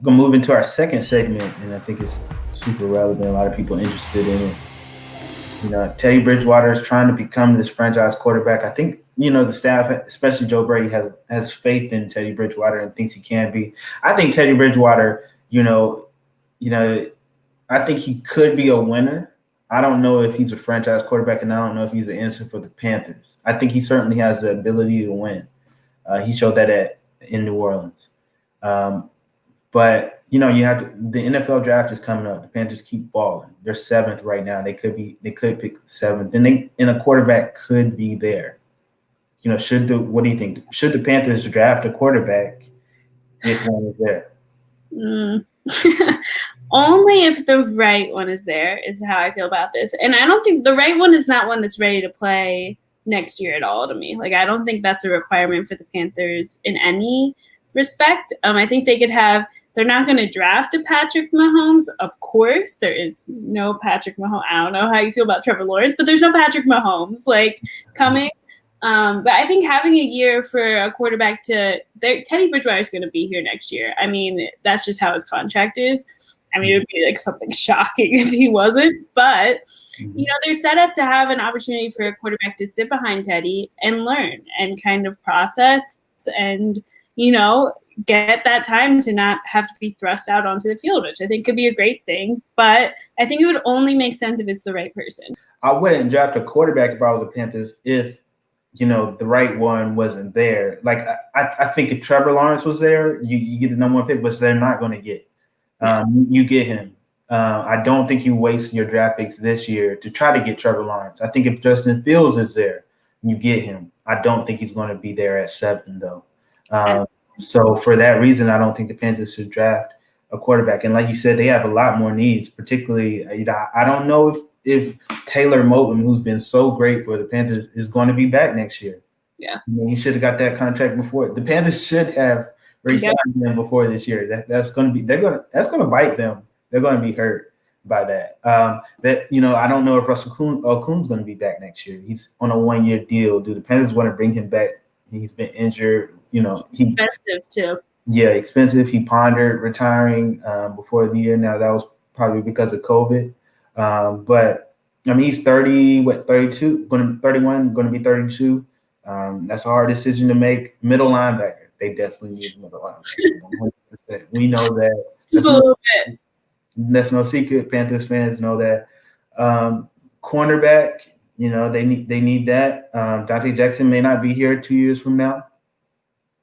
gonna move into our second segment, and I think it's super relevant. A lot of people interested in it. Teddy Bridgewater is trying to become this franchise quarterback. I think the staff, especially Joe Brady, has faith in Teddy Bridgewater and thinks he can be. I think Teddy Bridgewater, I think he could be a winner. I don't know if he's a franchise quarterback, and I don't know if he's the answer for the Panthers. I think he certainly has the ability to win. He showed that in New Orleans. But you have the NFL draft is coming up. The Panthers keep falling. They're seventh right now. They could pick seventh. Then a quarterback could be there. What do you think? Should the Panthers draft a quarterback if one is there? Only if the right one is there is how I feel about this. And I don't think the right one is not one that's ready to play next year at all to me. Like, I don't think that's a requirement for the Panthers in any respect. I think they could have – they're not going to draft a Patrick Mahomes. Of course, there is no Patrick Mahomes. I don't know how you feel about Trevor Lawrence, but there's no Patrick Mahomes, coming. But I think having a year for a quarterback Teddy Bridgewater is going to be here next year. I mean, that's just how his contract is. I mean, it would be something shocking if he wasn't. But, they're set up to have an opportunity for a quarterback to sit behind Teddy and learn and kind of process and, get that time to not have to be thrust out onto the field, which I think could be a great thing. But I think it would only make sense if it's the right person. I wouldn't draft a quarterback if I was the Panthers if the right one wasn't there. Like, I think if Trevor Lawrence was there, you get the number one pick, but they're not going to get. You get him. I don't think you waste your draft picks this year to try to get Trevor Lawrence. I think if Justin Fields is there, you get him. I don't think he's going to be there at 7, though. So for that reason, I don't think the Panthers should draft a quarterback. And like you said, they have a lot more needs, particularly, I don't know if Taylor Moton, who's been so great for the Panthers, is going to be back next year. Yeah. He should have got that contract before. The Panthers should have re-signed him before this year. That's going to bite them. They're going to be hurt by that. I don't know if Russell Okun's going to be back next year. He's on a 1-year deal. Do the Panthers want to bring him back? He's been injured. Expensive too. Yeah, expensive. He pondered retiring before the year. Now that was probably because of COVID. But I mean, he's 32, going to be 31, going to be 32. That's a hard decision to make. Middle linebacker. They definitely need a middle linebacker. 100%. We know that. Just a little bit. That's no secret. Panthers fans know that. Cornerback, they need that. Dante Jackson may not be here 2 years from now.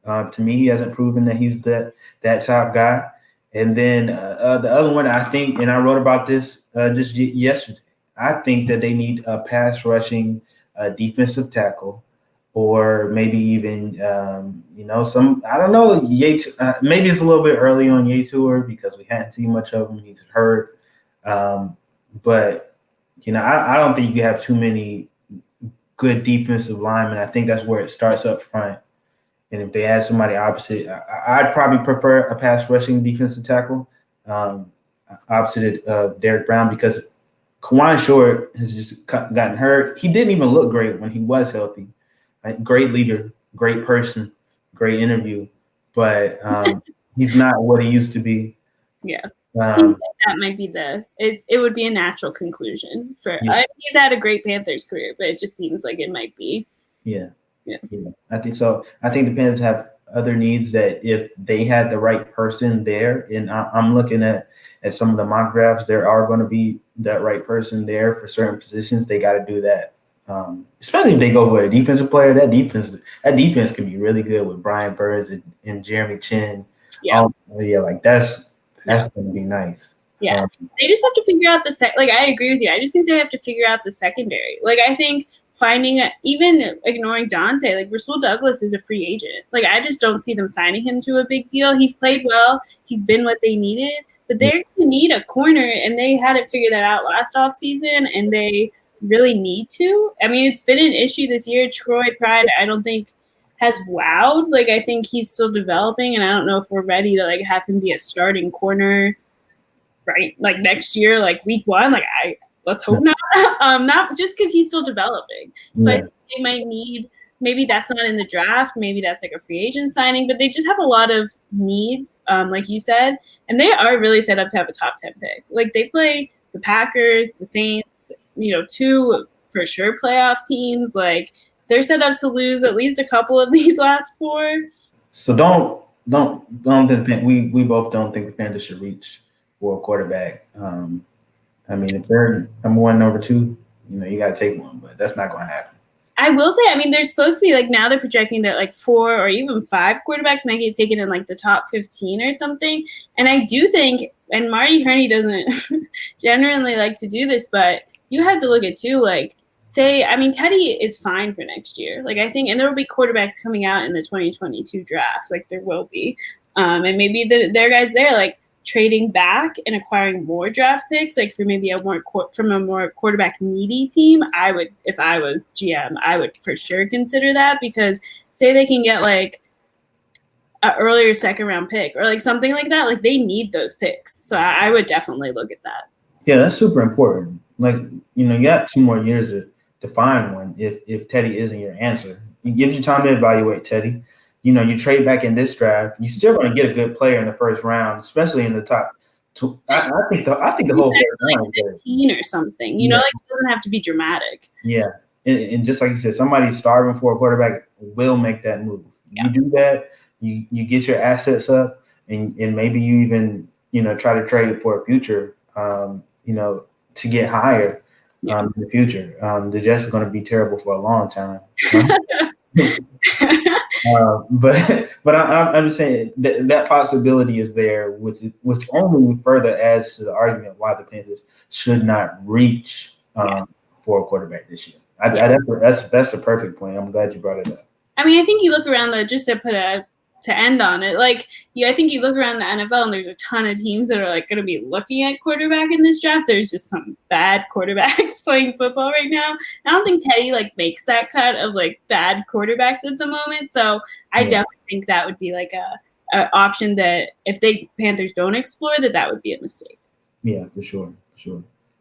To me, he hasn't proven that he's that top guy. And then the other one, I think, and I wrote about this just yesterday, I think that they need a pass rushing defensive tackle, or maybe even, I don't know, Yates. Maybe it's a little bit early on Yetur because we hadn't seen much of him. He's hurt. But, I don't think you have too many good defensive linemen. I think that's where it starts up front. And if they had somebody opposite, I'd probably prefer a pass rushing defensive tackle opposite of Derrick Brown, because Kawann Short has just gotten hurt. He didn't even look great when he was healthy. Great leader, great person, great interview, but he's not what he used to be. Yeah. Seems like that might be it would be a natural conclusion for he's had a great Panthers career, but it just seems like it might be. Yeah. I think so. I think the Panthers have other needs that if they had the right person there, and I'm looking at some of the mock drafts, there are going to be that right person there for certain positions. They got to do that. Especially if they go with a defensive player, that defense can be really good with Brian Burns and Jeremy Chin. Yeah. That's going to be nice. Yeah. They just have to figure out I agree with you. I just think they have to figure out the secondary. I think even ignoring Dante, Rasul Douglas is a free agent. I just don't see them signing him to a big deal. He's played well. He's been what they needed. But they're going to need a corner, and they hadn't figured that out last offseason, and they really need to. I mean, it's been an issue this year. Troy Pride, I don't think, has wowed. I think he's still developing, and I don't know if we're ready to, have him be a starting corner, right? Next year, week 1. Let's hope not. Not just because he's still developing. So I think they might need maybe that's not in the draft. Maybe that's like a free agent signing, but they just have a lot of needs, like you said, and they are really set up to have a top 10 pick. Like they play the Packers, the Saints, two for sure playoff teams. Like they're set up to lose at least a couple of these last four. So don't think we both don't think the Panthers should reach for a quarterback. I mean, if they're number one, number two, you got to take one, but that's not going to happen. I will say, I mean, they're supposed to be like now they're projecting that like 4 or even 5 quarterbacks might get taken in like the top 15 or something. And I do think, and Marty Hurney doesn't generally like to do this, but you have to look at too, like Teddy is fine for next year. Like I think, and there will be quarterbacks coming out in the 2022 draft. Like there will be, and maybe there are guys there like trading back and acquiring more draft picks, like for maybe from a more quarterback needy team. I would, if I was GM, I would for sure consider that, because say they can get like an earlier second round pick or like something like that, like they need those picks. So I would definitely look at that. Yeah, that's super important. Like, you got 2 more years to find one if Teddy isn't your answer. It gives you time to evaluate Teddy. You trade back in this draft, you're still going to get a good player in the first round, especially in the top two. I think the whole like 15 or something. Like it doesn't have to be dramatic. Yeah, and just like you said, somebody starving for a quarterback will make that move. Yeah. You do that, you get your assets up, and maybe you even try to trade for a future, to get higher in the future. The Jets are going to be terrible for a long time. But I'm just saying that possibility is there, which only further adds to the argument why the Panthers should not reach for a quarterback this year. That's a perfect point. I'm glad you brought it up. I mean, I think you look around just to end on it, like I think you look around the NFL and there's a ton of teams that are like going to be looking at quarterback in this draft. There's just some bad quarterbacks playing football right now. I don't think Teddy makes that cut of like bad quarterbacks at the moment. So I definitely think that would be like a option that if Panthers don't explore, that would be a mistake. Yeah, for sure.